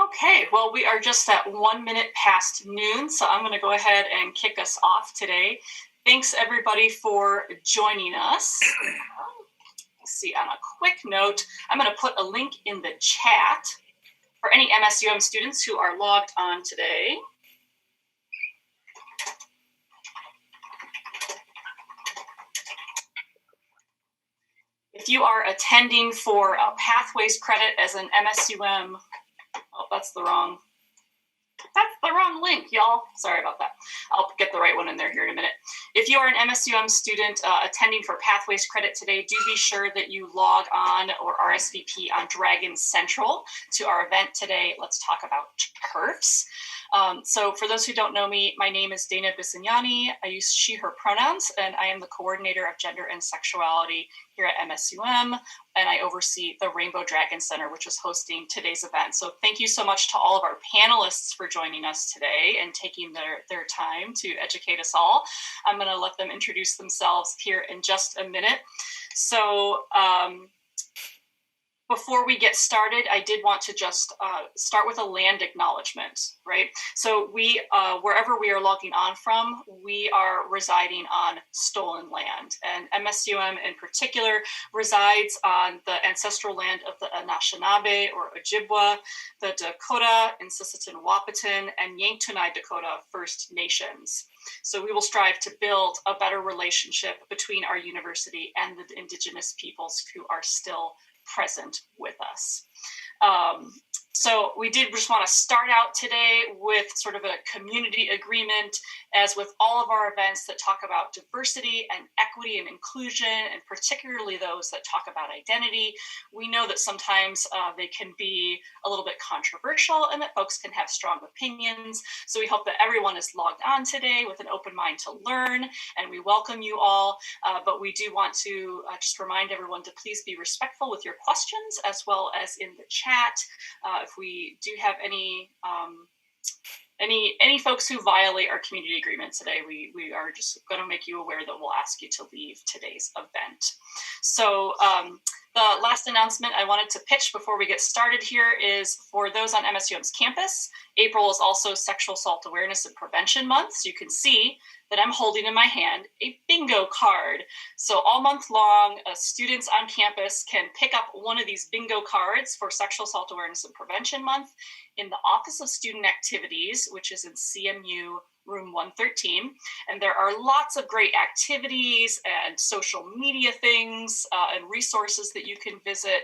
Okay, well, we are just at 1 minute past noon, so I'm going to go ahead and kick us off today. Thanks, everybody, for joining us. Let's see, on a quick note, I'm going to put a link in the chat for any MSUM students who are logged on today. If you are attending for a Pathways credit as an MSUM, oh, that's the wrong link, y'all. Sorry about that. I'll get the right one in there here in a minute. If you are an MSUM student attending for Pathways credit today, do be sure that you log on or RSVP on Dragon Central to our event today. Let's talk about TERFs. So for those who don't know me, my name is Dana Bisignani. I use she, her pronouns, and I am the coordinator of gender and sexuality here at MSUM, and I oversee the Rainbow Dragon Center, which is hosting today's event. So thank you so much to all of our panelists for joining us today and taking their time to educate us all. I'm going to let them introduce themselves here in just a minute. So before we get started, I did want to just start with a land acknowledgement, right? So we, wherever we are logging on from, we are residing on stolen land. And MSUM in particular resides on the ancestral land of the Anishinaabe or Ojibwa, the Dakota, Insisitin Wahpeton, and Yanktonai Dakota First Nations. So we will strive to build a better relationship between our university and the Indigenous peoples who are still present with us. So we did just want to start out today with sort of a community agreement, as with all of our events that talk about diversity and equity and inclusion, and particularly those that talk about identity. We know that sometimes they can be a little bit controversial and that folks can have strong opinions. So we hope that everyone is logged on today with an open mind to learn, and we welcome you all. But we do want to just remind everyone to please be respectful with your questions as well as in the chat. If we do have any folks who violate our community agreement today, we are just going to make you aware that we'll ask you to leave today's event. So the last announcement I wanted to pitch before we get started here is for those on MSUM's campus, April is also Sexual Assault Awareness and Prevention Month. So you can see that I'm holding in my hand a bingo card. So all month long, students on campus can pick up one of these bingo cards for Sexual Assault Awareness and Prevention Month in the Office of Student Activities, which is in CMU room 113. And there are lots of great activities and social media things and resources that you can visit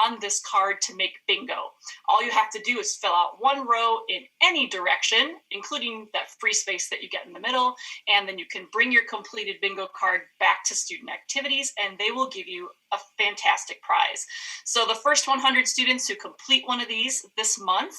on this card to make bingo. All you have to do is fill out one row in any direction, including that free space that you get in the middle, and then you can bring your completed bingo card back to student activities and they will give you a fantastic prize. So the first 100 students who complete one of these this month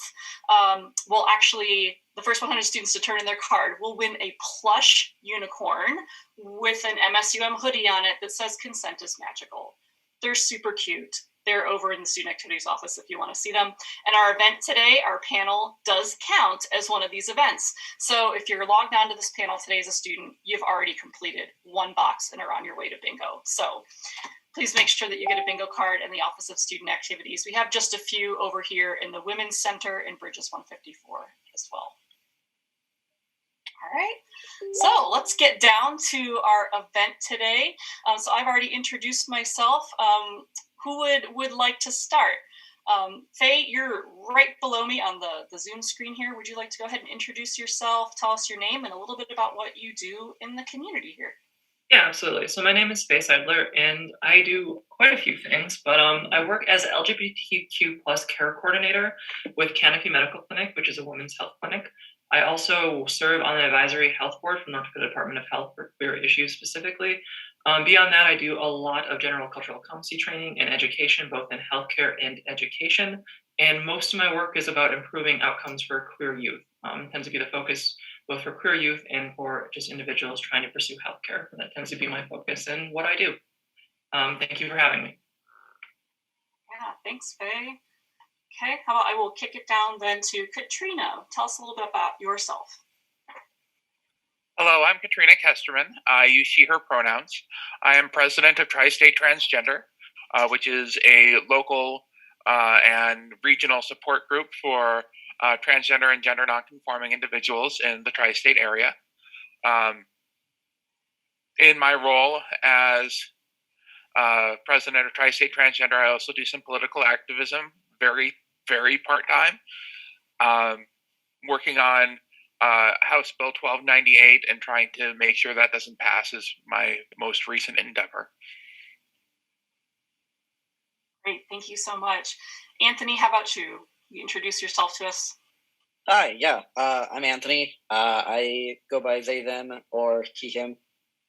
will actually, the first 100 students to turn in their card will win a plush unicorn with an MSUM hoodie on it that says "Consent is Magical." They're super cute. They're over in the Student Activities office if you want to see them. And our event today, our panel, does count as one of these events. So if you're logged on to this panel today as a student, you've already completed one box and are on your way to bingo. So please make sure that you get a bingo card in the Office of Student Activities. We have just a few over here in the Women's Center in Bridges 154 as well. All right, so let's get down to our event today. So I've already introduced myself. Who would like to start? Faye, you're right below me on the Zoom screen here. Would you like to go ahead and introduce yourself, tell us your name, and a little bit about what you do in the community here? Yeah, absolutely. So my name is Faye Seidler, and I do quite a few things, but I work as an LGBTQ plus care coordinator with Canopy Medical Clinic, which is a women's health clinic. I also serve on the advisory health board from North Dakota Department of Health for queer issues specifically. Beyond that, I do a lot of general cultural competency training and education, both in healthcare and education. And most of my work is about improving outcomes for queer youth. Tends to be the focus both for queer youth and for just individuals trying to pursue healthcare. That tends to be my focus and what I do. Thank you for having me. Yeah, thanks, Faye. Okay, how about I will kick it down then to Katrina. Tell us a little bit about yourself. Hello, I'm Katrina Kesterman. I use she, her pronouns. I am president of Tri-State Transgender, which is a local and regional support group for transgender and gender nonconforming individuals in the tri-state area. In my role as president of Tri-State Transgender, I also do some political activism, very, very part-time, working on House Bill 1298 and trying to make sure that doesn't pass is my most recent endeavor. Great, thank you so much. Anthony, how about you? You introduce yourself to us. Hi, yeah, I'm Anthony. I go by they, them, or he, him.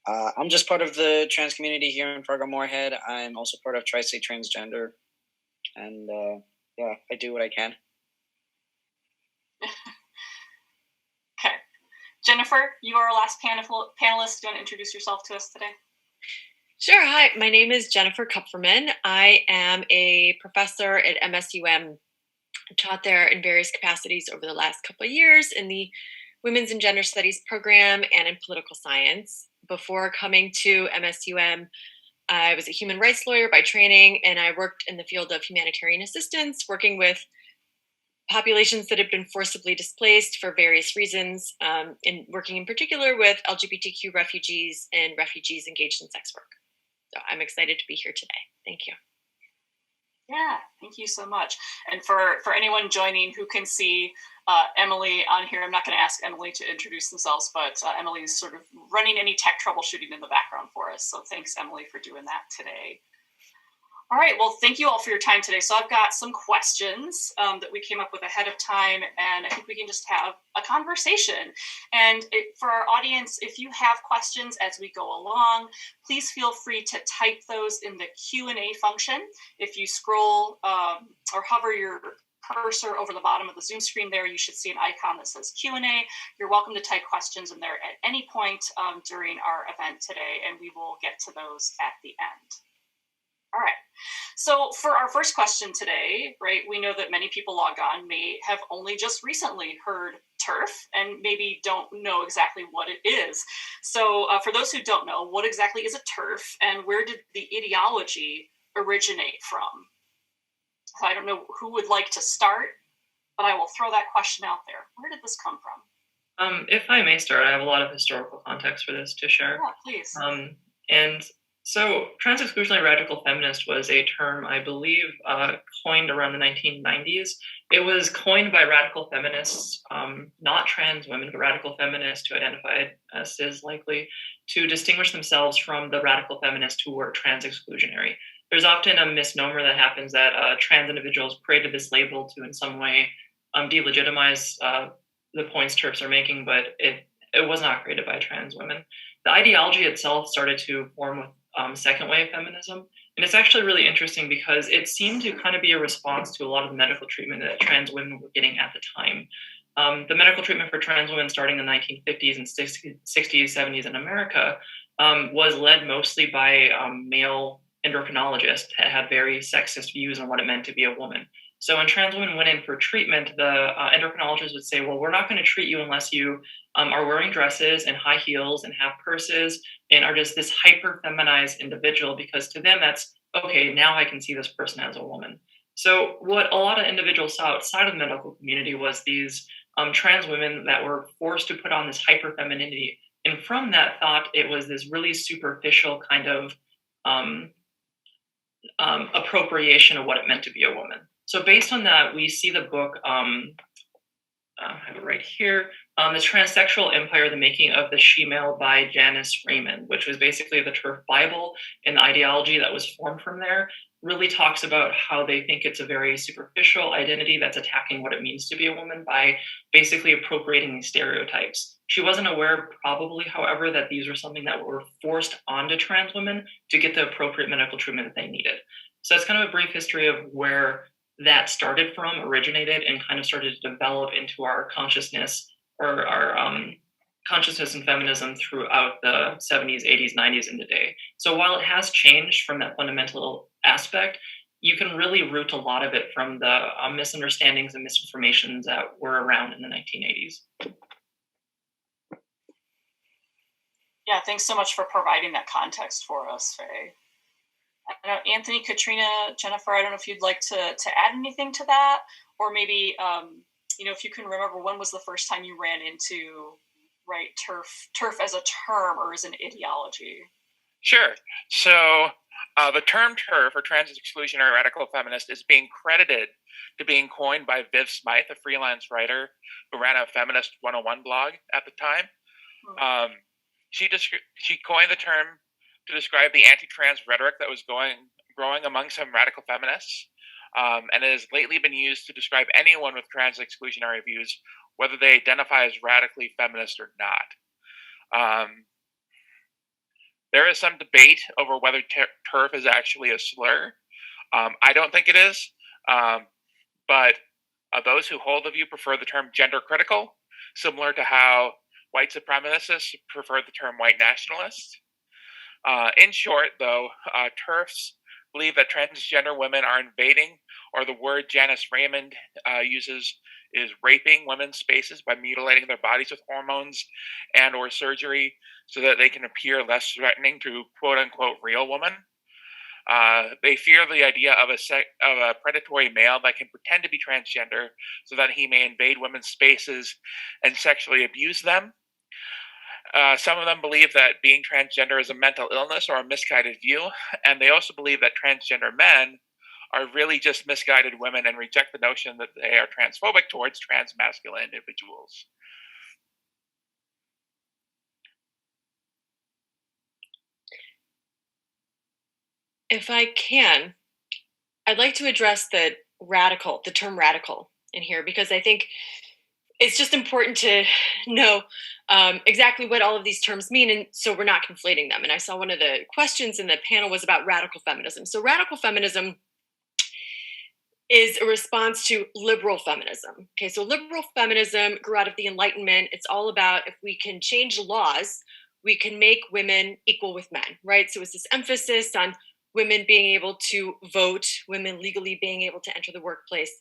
I'm just part of the trans community here in Fargo-Moorhead. I'm also part of Tri-State Transgender, and yeah, I do what I can. Okay. Jennifer, you are our last panelist. Do you want to introduce yourself to us today? Sure. Hi, my name is Jennifer Kupferman. I am a professor at MSUM. I taught there in various capacities over the last couple of years in the Women's and Gender Studies program and in political science. Before coming to MSUM, I was a human rights lawyer by training, and I worked in the field of humanitarian assistance, working with populations that have been forcibly displaced for various reasons, and working in particular with LGBTQ refugees and refugees engaged in sex work. So I'm excited to be here today. Thank you. Yeah, thank you so much. And for anyone joining who can see Emily on here, I'm not going to ask Emily to introduce themselves, but Emily's sort of running any tech troubleshooting in the background for us. So thanks, Emily, for doing that today. All right, well, thank you all for your time today. So I've got some questions that we came up with ahead of time, and I think we can just have a conversation. And for our audience, if you have questions as we go along, please feel free to type those in the Q&A function. If you scroll or hover your cursor over the bottom of the Zoom screen there, you should see an icon that says Q&A. You're welcome to type questions in there at any point during our event today, and we will get to those at the end. All right, so for our first question today, right, we know that many people log on may have only just recently heard TERF and maybe don't know exactly what it is. So for those who don't know, what exactly is a TERF and where did the ideology originate from? So I don't know who would like to start, but I will throw that question out there. Where did this come from? If I may start, I have a lot of historical context for this to share. Yeah, please. And so trans-exclusionary radical feminist was a term, I believe, coined around the 1990s. It was coined by radical feminists, not trans women, but radical feminists who identified as cis likely, to distinguish themselves from the radical feminists who were trans-exclusionary. There's often a misnomer that happens that trans individuals created this label to in some way delegitimize the points TERFs are making, but it was not created by trans women. The ideology itself started to form with second wave feminism. And it's actually really interesting because it seemed to kind of be a response to a lot of the medical treatment that trans women were getting at the time. The medical treatment for trans women starting in the 1950s and 60s, 70s in America was led mostly by male endocrinologists that had very sexist views on what it meant to be a woman. So when trans women went in for treatment, the endocrinologists would say, well, we're not going to treat you unless you are wearing dresses and high heels and have purses and are just this hyper-feminized individual, because to them that's, okay, now I can see this person as a woman. So what a lot of individuals saw outside of the medical community was these trans women that were forced to put on this hyper-femininity. And from that thought, it was this really superficial kind of appropriation of what it meant to be a woman. So based on that, we see the book, I have it right here, The Transsexual Empire, The Making of the She-Male by Janice Raymond, which was basically the TERF Bible, and the ideology that was formed from there really talks about how they think it's a very superficial identity that's attacking what it means to be a woman by basically appropriating these stereotypes. She wasn't aware, probably, however, that these were something that were forced onto trans women to get the appropriate medical treatment that they needed. So that's kind of a brief history of where that started from, originated, and kind of started to develop into our consciousness, or our consciousness and feminism throughout the 70s, 80s, 90s, and today. So while it has changed from that fundamental aspect, you can really root a lot of it from the misunderstandings and misinformations that were around in the 1980s. Yeah, thanks so much for providing that context for us, Faye. I don't know, Anthony, Katrina, Jennifer, I don't know if you'd like to add anything to that, or maybe if you can remember, when was the first time you ran into, right, TERF as a term or as an ideology? Sure. So the term TERF, or trans exclusionary radical feminist, is being credited to being coined by Viv Smythe, a freelance writer who ran a Feminist 101 blog at the time. She coined the term to describe the anti-trans rhetoric that was growing among some radical feminists, and it has lately been used to describe anyone with trans exclusionary views, whether they identify as radically feminist or not. There is some debate over whether TERF is actually a slur. I don't think it is, but those who hold the view prefer the term gender critical, similar to how white supremacists prefer the term white nationalist. In short, though, TERFs believe that transgender women are invading, or the word Janice Raymond uses is raping women's spaces by mutilating their bodies with hormones and or surgery so that they can appear less threatening to quote unquote real women. They fear the idea of a predatory male that can pretend to be transgender so that he may invade women's spaces and sexually abuse them. Some of them believe that being transgender is a mental illness or a misguided view, and they also believe that transgender men are really just misguided women and reject the notion that they are transphobic towards trans masculine individuals. If I can, I'd like to address the term radical in here, because I think it's just important to know exactly what all of these terms mean, and so we're not conflating them. And I saw one of the questions in the panel was about radical feminism. So radical feminism is a response to liberal feminism. Okay, so liberal feminism grew out of the Enlightenment. It's all about, if we can change laws, we can make women equal with men, right? So it's this emphasis on women being able to vote, women legally being able to enter the workplace.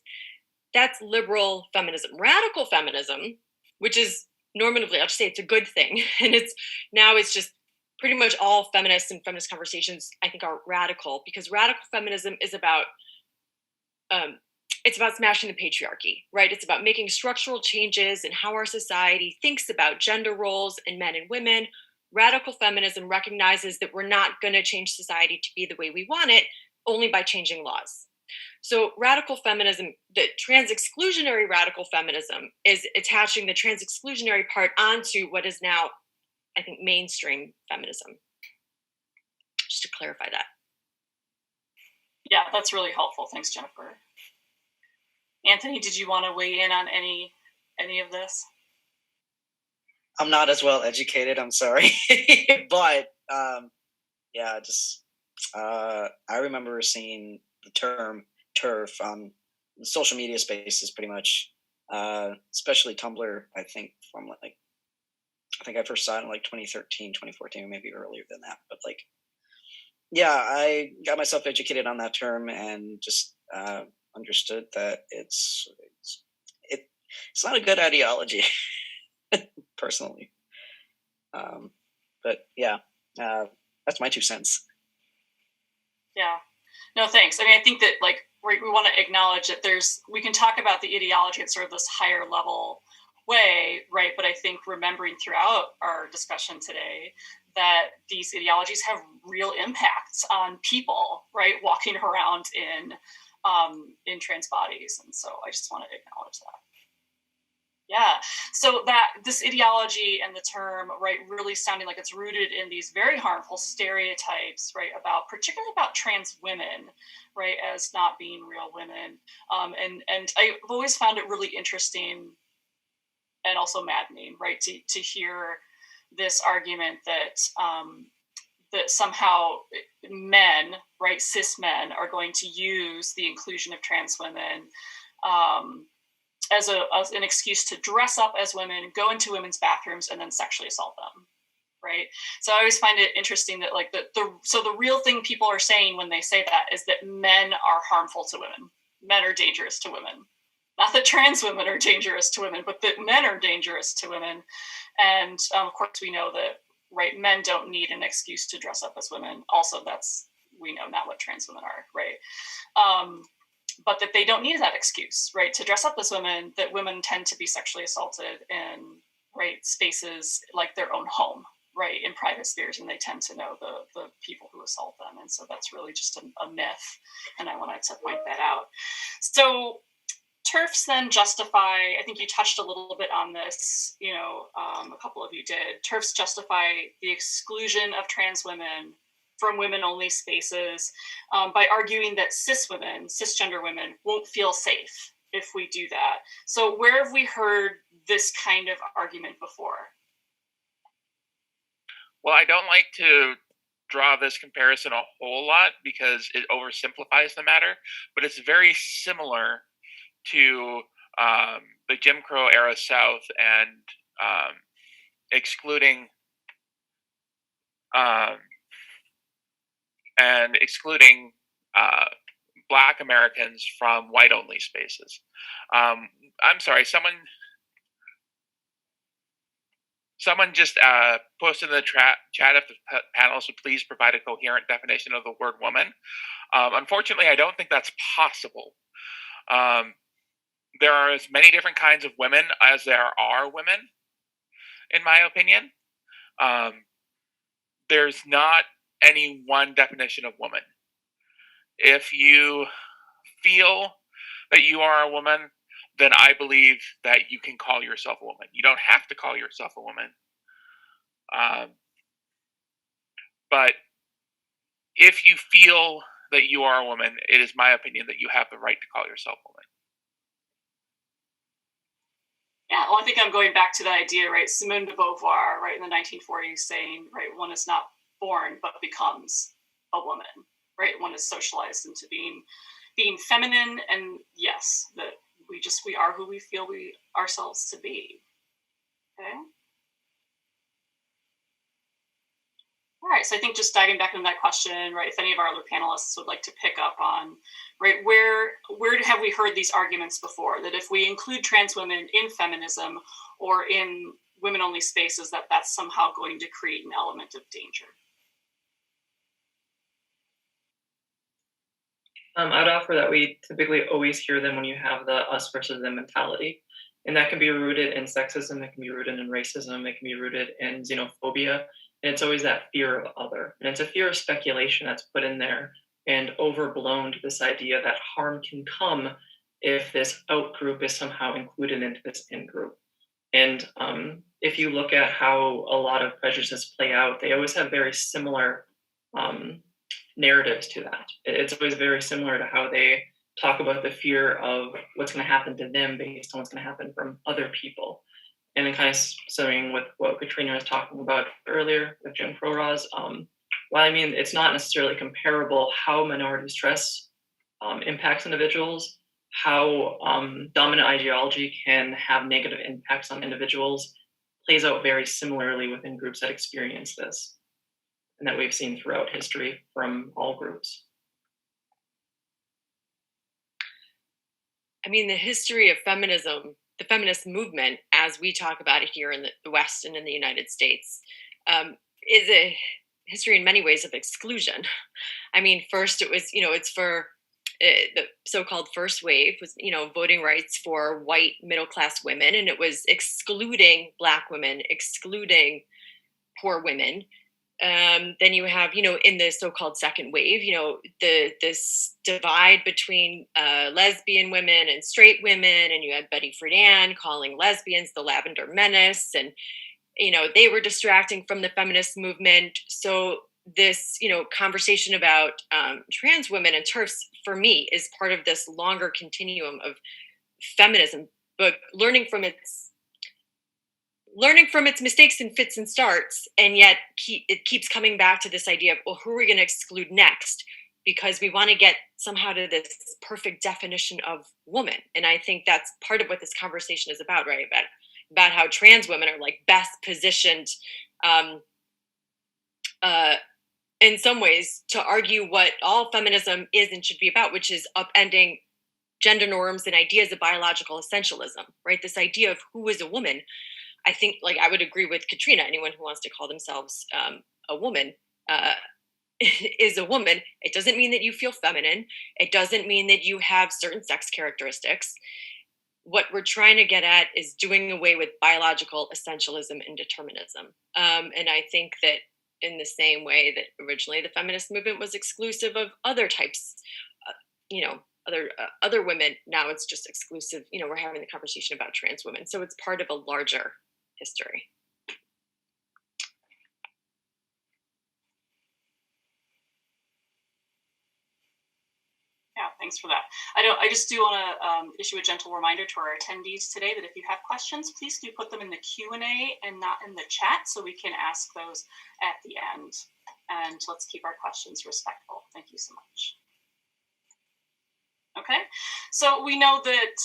That's liberal feminism. Radical feminism, which is normatively, I'll just say it's a good thing. And it's just pretty much all feminists and feminist conversations, I think, are radical, because radical feminism is about, it's about smashing the patriarchy, right? It's about making structural changes in how our society thinks about gender roles and men and women. Radical feminism recognizes that we're not going to change society to be the way we want it only by changing laws. So radical feminism, the trans exclusionary radical feminism, is attaching the trans exclusionary part onto what is now, I think, mainstream feminism. Just to clarify that. Yeah, that's really helpful. Thanks, Jennifer. Anthony, did you want to weigh in on any of this? I'm not as well educated, I'm sorry. But yeah, just I remember seeing the term TERF on social media spaces pretty much, especially Tumblr, I think I first saw it in like 2013, 2014, maybe earlier than that. But like, yeah, I got myself educated on that term and just understood that it's not a good ideology, personally. But yeah, that's my 2 cents. Yeah, no, thanks. I mean, I think that like we want to acknowledge that we can talk about the ideology at sort of this higher level way, right? But I think remembering throughout our discussion today that these ideologies have real impacts on people, right? Walking around in trans bodies. And so I just want to acknowledge that. Yeah, so that this ideology and the term, right, really sounding like it's rooted in these very harmful stereotypes, right, particularly about trans women, right, as not being real women. And I've always found it really interesting and also maddening, right, to hear this argument that that somehow men, right, cis men, are going to use the inclusion of trans women as an excuse to dress up as women, go into women's bathrooms, and then sexually assault them, right? So I always find it interesting that like the real thing people are saying when they say that is that men are harmful to women. Men are dangerous to women. Not that trans women are dangerous to women, but that men are dangerous to women. And of course we know that, right, men don't need an excuse to dress up as women. Also, we know not what trans women are, right? but that they don't need that excuse, right, to dress up as women, that women tend to be sexually assaulted in, right, spaces like their own home, right, in private spheres, and they tend to know the people who assault them. And so that's really just a myth, and I wanted to point that out. So TERFs then justify, I think you touched a little bit on this, a couple of you did, TERFs justify the exclusion of trans women from women-only spaces by arguing that cisgender women, won't feel safe if we do that. So where have we heard this kind of argument before? Well, I don't like to draw this comparison a whole lot because it oversimplifies the matter, but it's very similar to the Jim Crow era South and excluding Black Americans from white-only spaces. I'm sorry, someone just posted in the chat if the panelists would please provide a coherent definition of the word woman. Unfortunately, I don't think that's possible. There are as many different kinds of women as there are women, in my opinion. There's not any one definition of woman. If you feel that you are a woman, then I believe that you can call yourself a woman. You don't have to call yourself a woman. But if you feel that you are a woman, it is my opinion that you have the right to call yourself a woman. Yeah, well, I think I'm going back to the idea, right? Simone de Beauvoir, right, in the 1940s saying, right, one is not born, but becomes a woman, right? One is socialized into being feminine, and yes, that we are who we feel we ourselves to be. Okay. All right, so I think just diving back into that question, right, if any of our other panelists would like to pick up on, right, where have we heard these arguments before, that if we include trans women in feminism or in women-only spaces, that's somehow going to create an element of danger? I'd offer that we typically always hear them when you have the us versus them mentality. And that can be rooted in sexism, it can be rooted in racism, it can be rooted in xenophobia. And it's always that fear of other. And it's a fear of speculation that's put in there and overblown to this idea that harm can come if this out group is somehow included into this in group. And if you look at how a lot of prejudices play out, they always have very similar narratives to that. It's always very similar to how they talk about the fear of what's going to happen to them based on what's going to happen from other people. And then kind of similar with what Katrina was talking about earlier with Jim Crow laws. While I mean, it's not necessarily comparable how minority stress impacts individuals, how dominant ideology can have negative impacts on individuals, plays out very similarly within groups that experience this, and that we've seen throughout history from all groups. I mean, the history of feminism, the feminist movement, as we talk about it here in the West and in the United States, is a history in many ways of exclusion. I mean, first it was, it's for the so-called first wave was, voting rights for white middle-class women, and it was excluding Black women, excluding poor women. Then you have, in the so-called second wave, this divide between lesbian women and straight women, and you had Betty Friedan calling lesbians the Lavender Menace, and they were distracting from the feminist movement. So this, conversation about trans women and TERFs for me is part of this longer continuum of feminism, but learning from its mistakes and fits and starts, and yet it keeps coming back to this idea of, well, who are we going to exclude next? Because we want to get somehow to this perfect definition of woman. And I think that's part of what this conversation is about, right? About how trans women are like best positioned in some ways to argue what all feminism is and should be about, which is upending gender norms and ideas of biological essentialism, right? This idea of who is a woman. I think, I would agree with Katrina, anyone who wants to call themselves a woman is a woman. It doesn't mean that you feel feminine. It doesn't mean that you have certain sex characteristics. What we're trying to get at is doing away with biological essentialism and determinism. And I think that in the same way that originally the feminist movement was exclusive of other types, other women, now it's just exclusive. We're having the conversation about trans women. So it's part of a larger history. Yeah, thanks for that. I just do want to issue a gentle reminder to our attendees today that if you have questions, please do put them in the Q&A and not in the chat so we can ask those at the end. And let's keep our questions respectful. Thank you so much. Okay, so we know that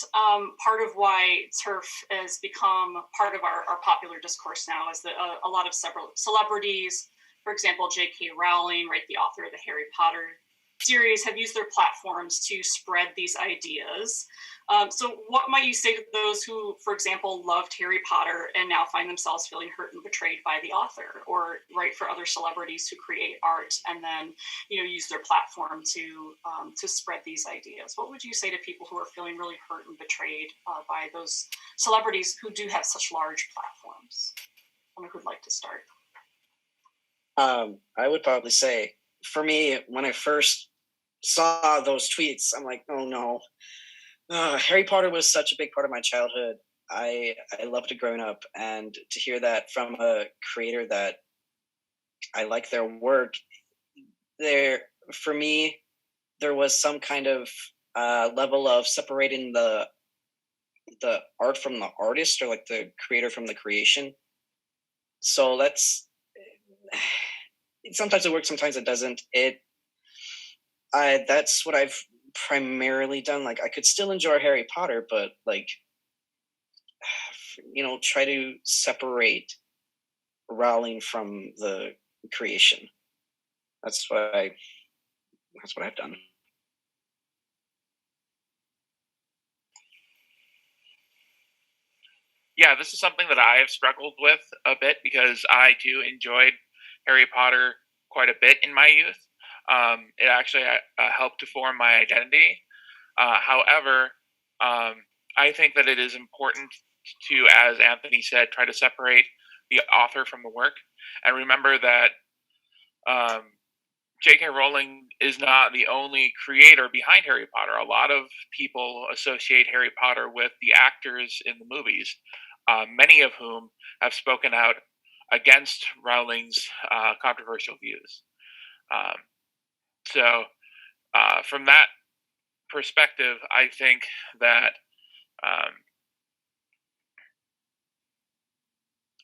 part of why TERF has become part of our popular discourse now is that a lot of several celebrities, for example, J.K. Rowling, right, the author of the Harry Potter series, have used their platforms to spread these ideas. So what might you say to those who, for example, loved Harry Potter and now find themselves feeling hurt and betrayed by the author, or right, for other celebrities who create art and then use their platform to spread these ideas? What would you say to people who are feeling really hurt and betrayed by those celebrities who do have such large platforms? I wonder who'd like to start. I would probably say, for me, when I first saw those tweets, I'm like, oh no. Harry Potter was such a big part of my childhood. I loved it growing up, and to hear that from a creator that I like their work, for me, there was some kind of level of separating the art from the artist, or like the creator from the creation. So sometimes it works, sometimes it doesn't. That's what I've primarily done. Like, I could still enjoy Harry Potter, but like, try to separate Rowling from the creation. That's what I've done. Yeah, this is something that I have struggled with a bit, because I too enjoyed Harry Potter quite a bit in my youth. It actually helped to form my identity. However, I think that it is important to, as Anthony said, try to separate the author from the work, and remember that J.K. Rowling is not the only creator behind Harry Potter. A lot of people associate Harry Potter with the actors in the movies, many of whom have spoken out against Rowling's controversial views. So from that perspective, I think that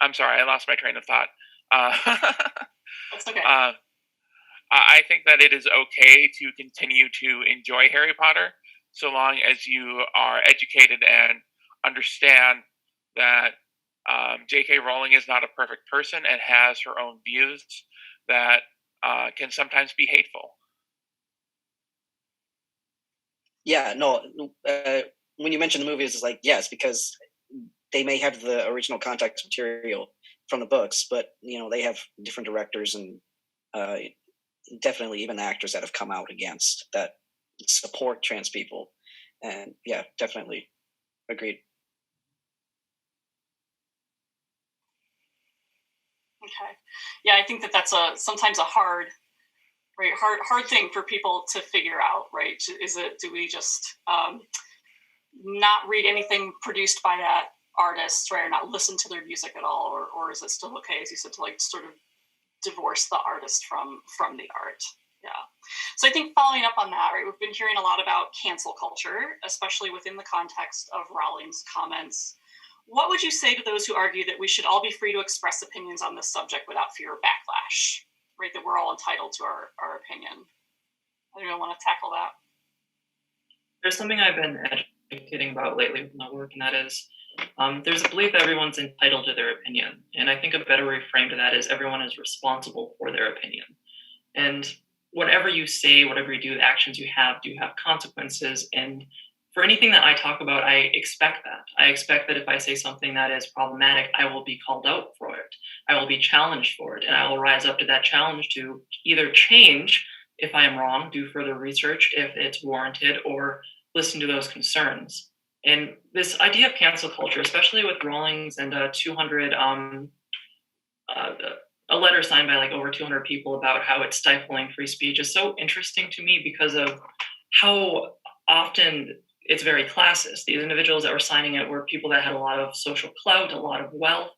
I'm sorry, I lost my train of thought. That's okay. I think that it is okay to continue to enjoy Harry Potter, so long as you are educated and understand that J.K. Rowling is not a perfect person and has her own views that can sometimes be hateful. Yeah, no. When you mention the movies, it's like, yes, because they may have the original context material from the books, but they have different directors and definitely even actors that have come out against that support trans people. And yeah, definitely agreed. Okay. Yeah, I think that that's sometimes a hard thing for people to figure out, right? Do we just not read anything produced by that artist, right, or not listen to their music at all, or is it still okay, as you said, to like sort of divorce the artist from the art? Yeah. So I think following up on that, right, we've been hearing a lot about cancel culture, especially within the context of Rowling's comments. What would you say to those who argue that we should all be free to express opinions on this subject without fear of backlash, right? That we're all entitled to our opinion. Anyone want to tackle that? There's something I've been educating about lately with my work, and that is there's a belief that everyone's entitled to their opinion. And I think a better reframe to that is everyone is responsible for their opinion. And whatever you say, whatever you do, the actions you have do have consequences. And for anything that I talk about, I expect that. I expect that if I say something that is problematic, I will be called out for it. I will be challenged for it, and I will rise up to that challenge to either change if I am wrong, do further research if it's warranted, or listen to those concerns. And this idea of cancel culture, especially with Rawlings and 200, a letter signed by like over 200 people about how it's stifling free speech, is so interesting to me because of how often it's very classist. These individuals that were signing it were people that had a lot of social clout, a lot of wealth,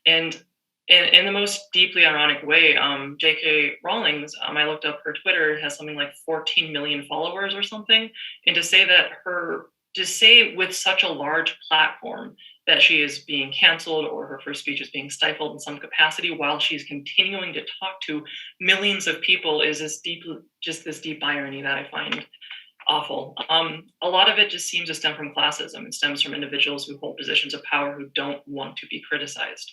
and in the most deeply ironic way, J.K. Rawlings, I looked up her Twitter, has something like 14 million followers or something, and to say with such a large platform that she is being canceled or her free speech is being stifled in some capacity while she's continuing to talk to millions of people is this deep irony that I find awful. A lot of it just seems to stem from classism. It stems from individuals who hold positions of power who don't want to be criticized.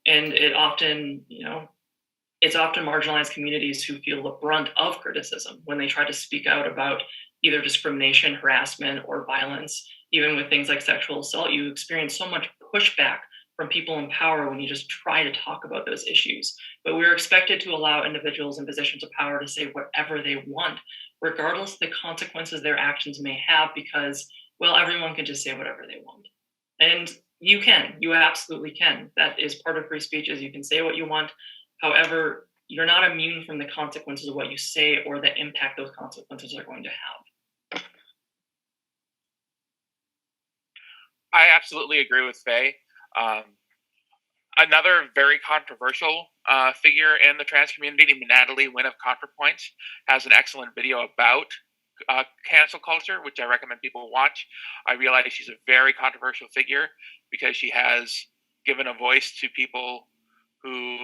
And it's often marginalized communities who feel the brunt of criticism when they try to speak out about either discrimination, harassment, or violence. Even with things like sexual assault, you experience so much pushback from people in power when you just try to talk about those issues. But we're expected to allow individuals in positions of power to say whatever they want, regardless of the consequences their actions may have, because, well, everyone can just say whatever they want. And you absolutely can. That is part of free speech, is you can say what you want. However, you're not immune from the consequences of what you say or the impact those consequences are going to have. I absolutely agree with Faye. Another very controversial figure in the trans community, Natalie Wynn of ContraPoints, has an excellent video about cancel culture, which I recommend people watch. I realize she's a very controversial figure because she has given a voice to people who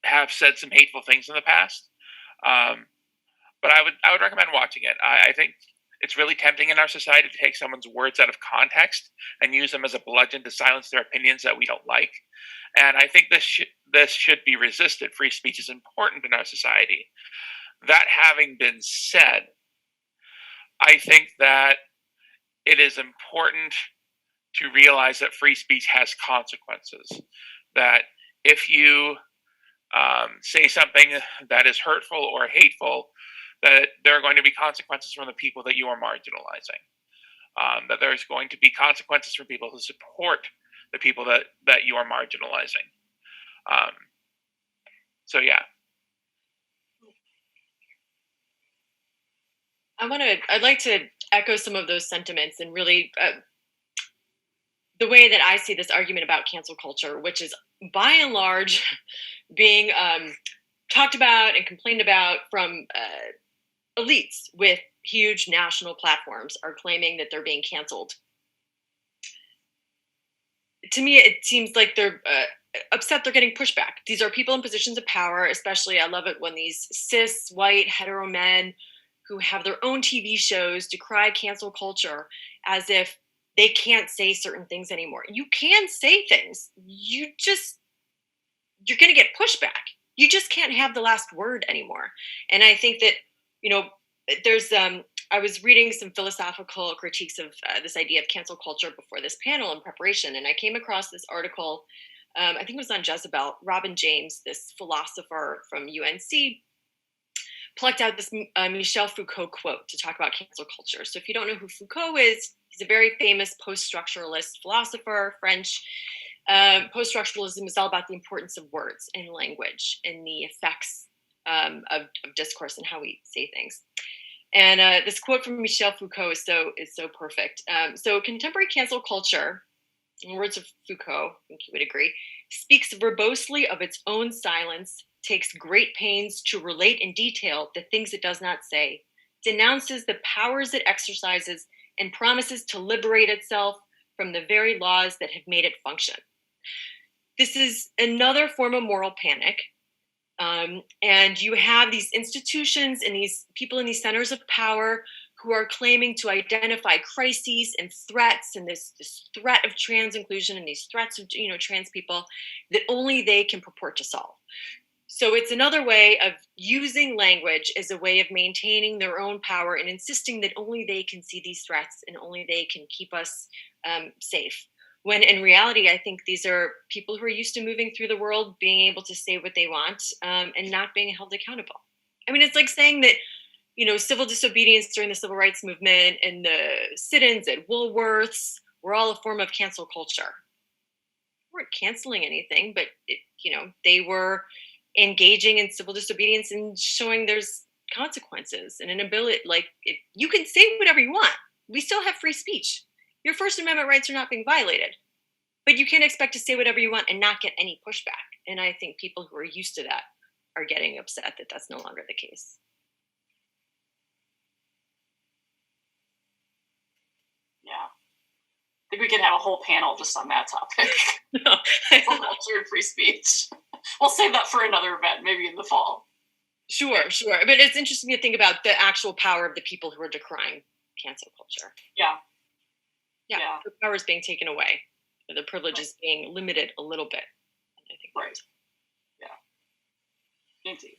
have said some hateful things in the past. But I would recommend watching it. I think it's really tempting in our society to take someone's words out of context and use them as a bludgeon to silence their opinions that we don't like. And I think this should be resisted. Free speech is important in our society. That having been said, I think that it is important to realize that free speech has consequences. That if you say something that is hurtful or hateful, that there are going to be consequences from the people that you are marginalizing. That there's going to be consequences from people who support the people that you are marginalizing. So yeah. I'd like to echo some of those sentiments and really the way that I see this argument about cancel culture, which is by and large being talked about and complained about from elites with huge national platforms are claiming that they're being canceled. To me, it seems like they're upset they're getting pushback. These are people in positions of power, especially I love it when these cis, white, hetero men who have their own TV shows decry cancel culture as if they can't say certain things anymore. You can say things. You're going to get pushback. You just can't have the last word anymore. And I think that, there's, I was reading some philosophical critiques of this idea of cancel culture before this panel in preparation. And I came across this article, I think it was on Jezebel. Robin James, this philosopher from UNC, plucked out this Michel Foucault quote to talk about cancel culture. So if you don't know who Foucault is, he's a very famous post-structuralist philosopher, French. Post-structuralism is all about the importance of words and language and the effects of discourse and how we say things. And this quote from Michel Foucault is so perfect. So contemporary cancel culture, in the words of Foucault, I think you would agree, speaks verbosely of its own silence, takes great pains to relate in detail the things it does not say, denounces the powers it exercises, and promises to liberate itself from the very laws that have made it function. This is another form of moral panic. And you have these institutions and these people in these centers of power who are claiming to identify crises and threats and this threat of trans inclusion and these threats of trans people that only they can purport to solve. So it's another way of using language as a way of maintaining their own power and insisting that only they can see these threats and only they can keep us safe. When in reality, I think these are people who are used to moving through the world, being able to say what they want, and not being held accountable. I mean, it's like saying that, civil disobedience during the civil rights movement and the sit-ins at Woolworths were all a form of cancel culture. They weren't canceling anything, but they were engaging in civil disobedience and showing there's consequences and an ability, you can say whatever you want. We still have free speech. Your First Amendment rights are not being violated, but you can't expect to say whatever you want and not get any pushback. And I think people who are used to that are getting upset that that's no longer the case. Yeah. I think we could have a whole panel just on that topic. No. Culture and free speech. We'll save that for another event, maybe in the fall. Sure. But it's interesting to think about the actual power of the people who are decrying cancel culture. Yeah. The power is being taken away. The privilege is being limited a little bit. I think. Right. Yeah. Indeed.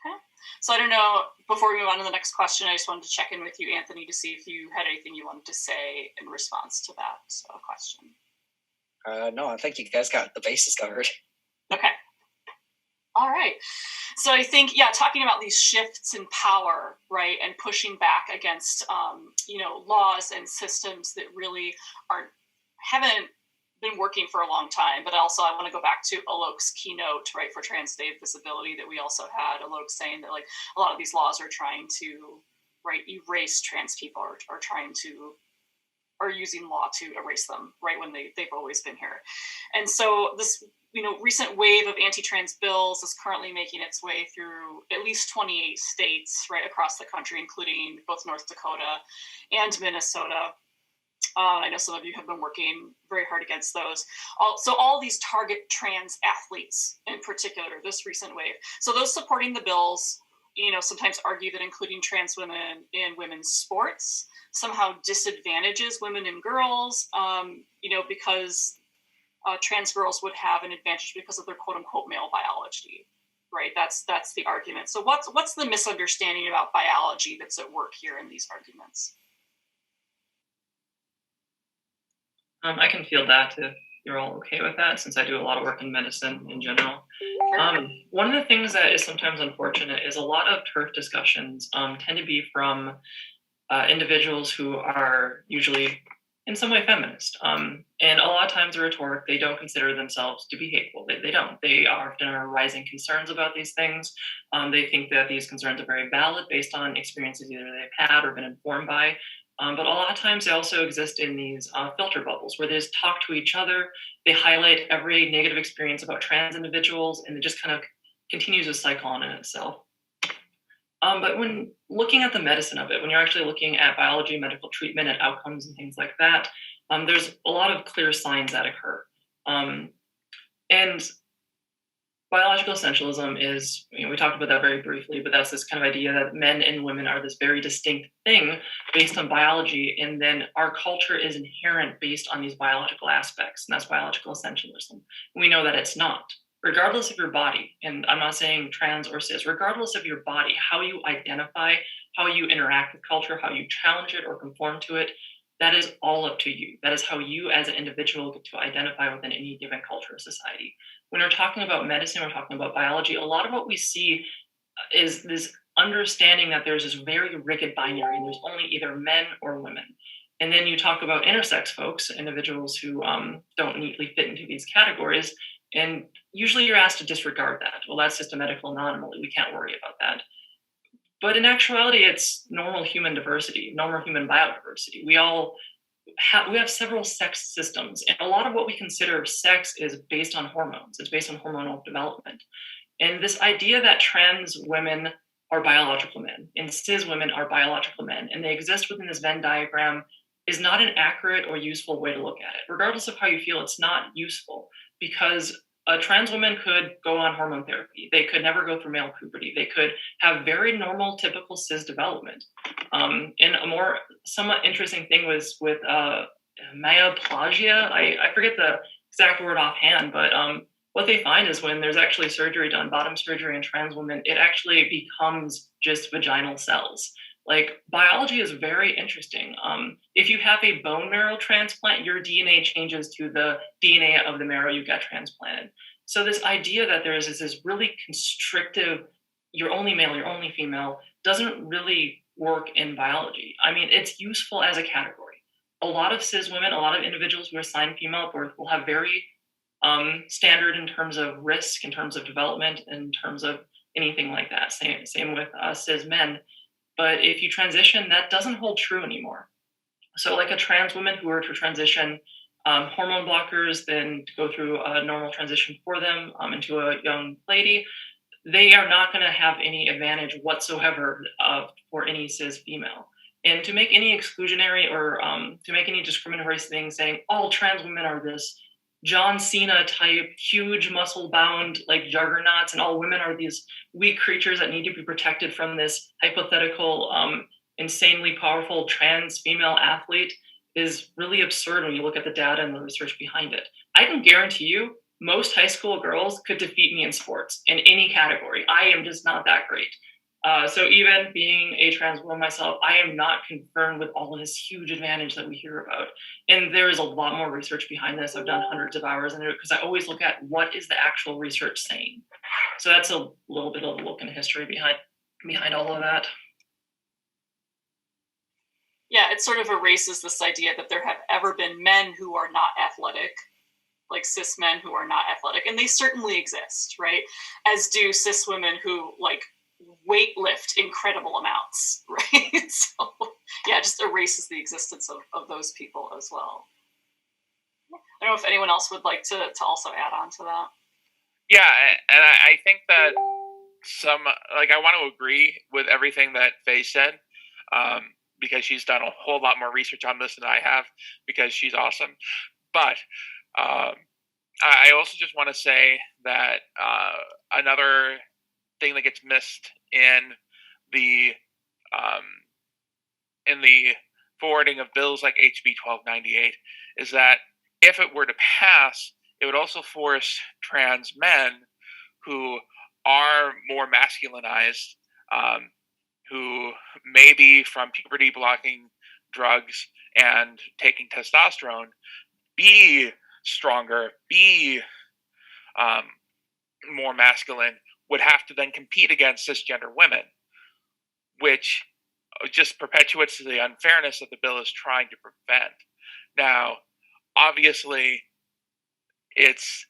Okay. So I don't know, before we move on to the next question, I just wanted to check in with you, Anthony, to see if you had anything you wanted to say in response to that question. No, I think you guys got the bases covered. Okay. All right. So I think, talking about these shifts in power, right, and pushing back against, laws and systems that really haven't been working for a long time. But also, I want to go back to Alok's keynote, right, for Trans Day of Visibility that we also had. Alok saying that, a lot of these laws are trying to, erase trans people or are using law to erase them, right, when they've always been here. And so this, recent wave of anti-trans bills is currently making its way through at least 28 states, right, across the country, including both North Dakota and Minnesota. I know some of you have been working very hard against those. So all these target trans athletes in particular, this recent wave. So those supporting the bills, sometimes argue that including trans women in women's sports somehow disadvantages women and girls, because trans girls would have an advantage because of their quote unquote male biology, right? That's the argument. So what's the misunderstanding about biology that's at work here in these arguments? I can field that if you're all okay with that, since I do a lot of work in medicine in general. One of the things that is sometimes unfortunate is a lot of TERF discussions tend to be from individuals who are usually in some way feminist. And a lot of times the rhetoric, they don't consider themselves to be hateful. They don't. They often are raising concerns about these things. They think that these concerns are very valid based on experiences either they've had or been informed by. But a lot of times they also exist in these filter bubbles where they just talk to each other. They highlight every negative experience about trans individuals, and it just kind of continues a cycle on in itself. But when looking at the medicine of it, when you're actually looking at biology, medical treatment, and outcomes and things like that, there's a lot of clear signs that occur. And biological essentialism is, we talked about that very briefly, but that's this kind of idea that men and women are this very distinct thing based on biology, and then our culture is inherent based on these biological aspects, and that's biological essentialism. We know that it's not. Regardless of your body, and I'm not saying trans or cis, regardless of your body, how you identify, how you interact with culture, how you challenge it or conform to it, that is all up to you. That is how you as an individual get to identify within any given culture or society. When we're talking about medicine, we're talking about biology, a lot of what we see is this understanding that there's this very rigid binary, and there's only either men or women. And then you talk about intersex folks, individuals who don't neatly fit into these categories, and usually you're asked to disregard that. Well, that's just a medical anomaly. We can't worry about that. But in actuality, it's normal human diversity, normal human biodiversity. We have several sex systems, and a lot of what we consider sex is based on hormones. It's based on hormonal development. And this idea that trans women are biological men and cis women are biological men, and they exist within this Venn diagram, is not an accurate or useful way to look at it. Regardless of how you feel, it's not useful, because a trans woman could go on hormone therapy. They could never go through male puberty. They could have very normal, typical cis development. And a more somewhat interesting thing was with myoplastia. I forget the exact word offhand, but what they find is when there's actually surgery done, bottom surgery in trans women, it actually becomes just vaginal cells. Like, biology is very interesting. If you have a bone marrow transplant, your DNA changes to the DNA of the marrow you got transplanted. So this idea that there is this really constrictive, you're only male, you're only female, doesn't really work in biology. I mean, it's useful as a category. A lot of cis women, a lot of individuals who are assigned female at birth will have very standard in terms of risk, in terms of development, in terms of anything like that. Same with cis men. But if you transition, that doesn't hold true anymore. So like a trans woman who were to transition, hormone blockers, then to go through a normal transition for them into a young lady, they are not going to have any advantage whatsoever for any cis female. And to make any exclusionary or to make any discriminatory thing saying all trans women are this John Cena type, huge muscle bound like juggernauts, and all women are these weak creatures that need to be protected from this hypothetical, insanely powerful trans female athlete is really absurd when you look at the data and the research behind it. I can guarantee you most high school girls could defeat me in sports in any category. I am just not that great. So even being a trans woman myself, I am not confirmed with all of this huge advantage that we hear about. And there is a lot more research behind this. I've done hundreds of hours in it because I always look at what is the actual research saying. So that's a little bit of a look in history behind all of that. Yeah, it sort of erases this idea that there have ever been men who are not athletic, like cis men who are not athletic, and they certainly exist, right? As do cis women who like weight lift incredible amounts, right? So yeah, just erases the existence of those people as well. I don't know if anyone else would like to also add on to that. Yeah, and I think that I want to agree with everything that Faye said, because she's done a whole lot more research on this than I have, because she's awesome. But I also just want to say that another thing that gets missed in the forwarding of bills like HB 1298 is that if it were to pass, it would also force trans men who are more masculinized, who may be from puberty blocking drugs and taking testosterone, be stronger, be more masculine, would have to then compete against cisgender women, which just perpetuates the unfairness that the bill is trying to prevent. Now, obviously, it's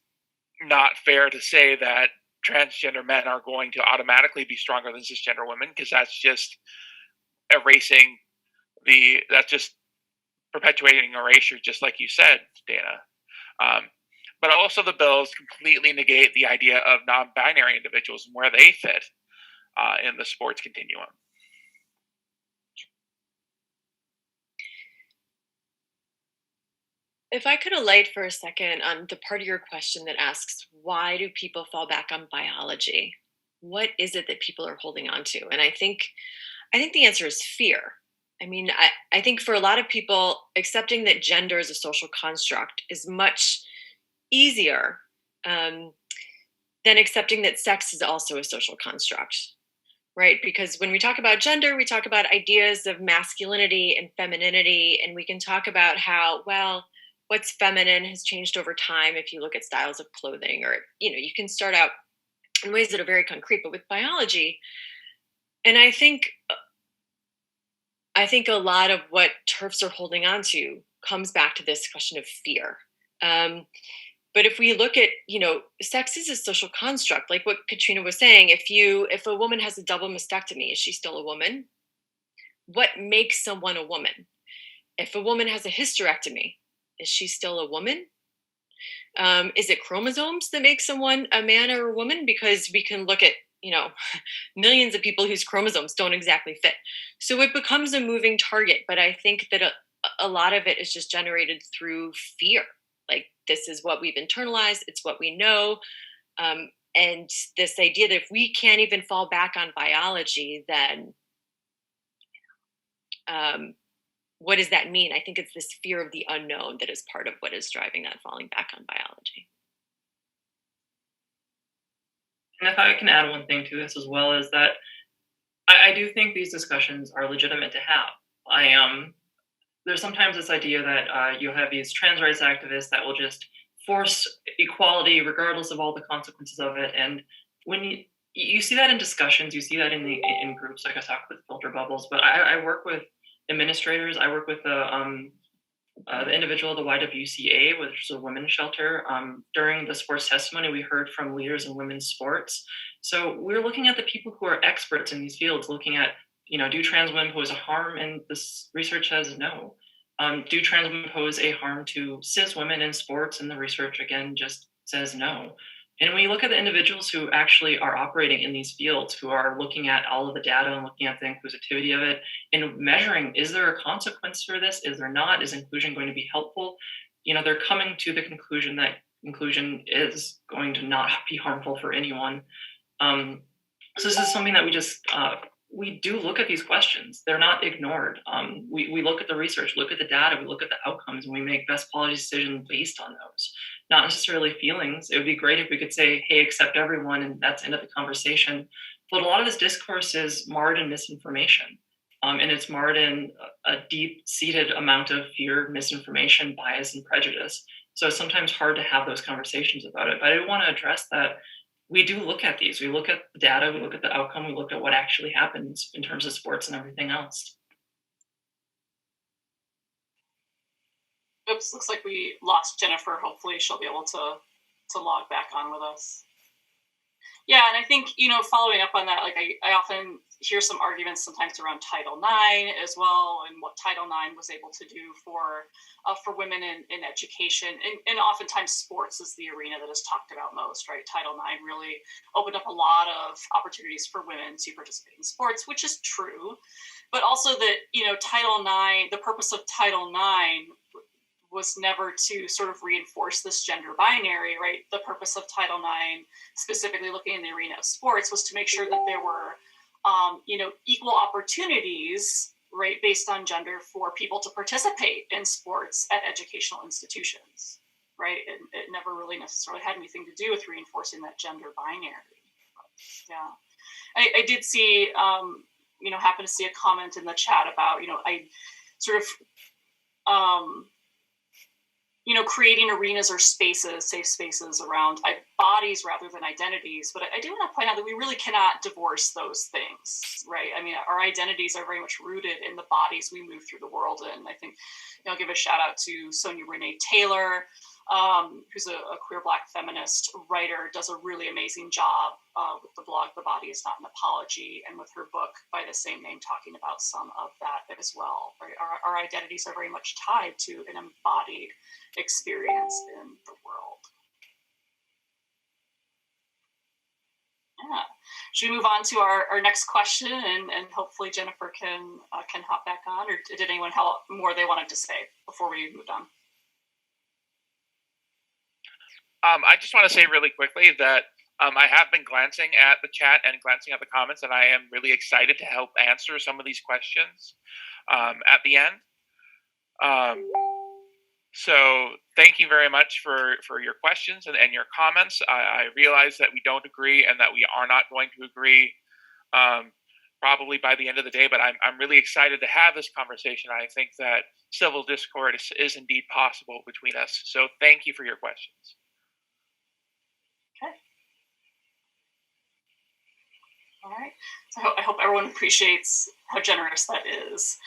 not fair to say that transgender men are going to automatically be stronger than cisgender women, because that's just that's just perpetuating erasure, just like you said, Dana. But also the bills completely negate the idea of non-binary individuals and where they fit in the sports continuum. If I could alight for a second on the part of your question that asks, why do people fall back on biology? What is it that people are holding on to? And I think the answer is fear. I mean, I think for a lot of people, accepting that gender is a social construct is much easier than accepting that sex is also a social construct, right? Because when we talk about gender, we talk about ideas of masculinity and femininity, and we can talk about how, well, what's feminine has changed over time if you look at styles of clothing, or, you can start out in ways that are very concrete. But with biology, and I think a lot of what TERFs are holding on to comes back to this question of fear. But if we look at, sex is a social construct, like what Katrina was saying. If a woman has a double mastectomy, is she still a woman? What makes someone a woman? If a woman has a hysterectomy, is she still a woman? Is it chromosomes that make someone a man or a woman? Because we can look at, millions of people whose chromosomes don't exactly fit. So it becomes a moving target. But I think that a lot of it is just generated through fear. Like, this is what we've internalized. It's what we know. And this idea that if we can't even fall back on biology, then what does that mean? I think it's this fear of the unknown that is part of what is driving that falling back on biology. And if I can add one thing to this as well, is that I do think these discussions are legitimate to have. There's sometimes this idea that you have these trans rights activists that will just force equality regardless of all the consequences of it. And when you see that in discussions, you see that in groups, like I talked with filter bubbles. But I work with administrators. I work with the individual of the YWCA, which is a women's shelter. During the sports testimony, we heard from leaders in women's sports. So we're looking at the people who are experts in these fields, looking at, do trans women pose a harm? And this research says no. Do trans women pose a harm to cis women in sports? And the research, again, just says no. And when you look at the individuals who actually are operating in these fields, who are looking at all of the data and looking at the inclusivity of it and measuring, is there a consequence for this? Is there not? Is inclusion going to be helpful? They're coming to the conclusion that inclusion is going to not be harmful for anyone. So this is something that we do look at these questions. They're not ignored. We look at the research, look at the data, we look at the outcomes, and we make best policy decisions based on those, not necessarily feelings. It would be great if we could say, hey, accept everyone, and that's the end of the conversation. But a lot of this discourse is marred in misinformation. And it's marred in a deep-seated amount of fear, misinformation, bias, and prejudice. So it's sometimes hard to have those conversations about it. But I want to address that we do look at these. We look at the data, we look at the outcome, we look at what actually happens in terms of sports and everything else. Oops, looks like we lost Jennifer. Hopefully she'll be able to log back on with us. Yeah, and I think, following up on that, like I often hear some arguments sometimes around Title IX as well, and what Title IX was able to do for women in education, and oftentimes sports is the arena that is talked about most, right? Title IX really opened up a lot of opportunities for women to participate in sports, which is true, but also that, Title IX, the purpose of Title IX was never to sort of reinforce this gender binary, right? The purpose of Title IX, specifically looking in the arena of sports, was to make sure that there were, equal opportunities, right, based on gender for people to participate in sports at educational institutions, right? And it never really necessarily had anything to do with reinforcing that gender binary. But, yeah, I did see, happen to see a comment in the chat about, I sort of, creating arenas or spaces, safe spaces around bodies rather than identities. But I do want to point out that we really cannot divorce those things, right? I mean, our identities are very much rooted in the bodies we move through the world in. I think, I'll give a shout out to Sonia Renee Taylor, who's a queer Black feminist writer, does a really amazing job with the blog The Body Is Not an Apology, and with her book by the same name, talking about some of that as well. Right? Our identities are very much tied to an embodied experience in the world. Yeah. Should we move on to our next question, and hopefully Jennifer can hop back on, or did anyone have more they wanted to say before we moved on? I just want to say really quickly that I have been glancing at the chat and glancing at the comments, and I am really excited to help answer some of these questions at the end. So thank you very much for your questions and your comments. I realize that we don't agree and that we are not going to agree probably by the end of the day, but I'm really excited to have this conversation. I think that civil discourse is indeed possible between us. So thank you for your questions. Okay. All right. So I hope everyone appreciates how generous that is.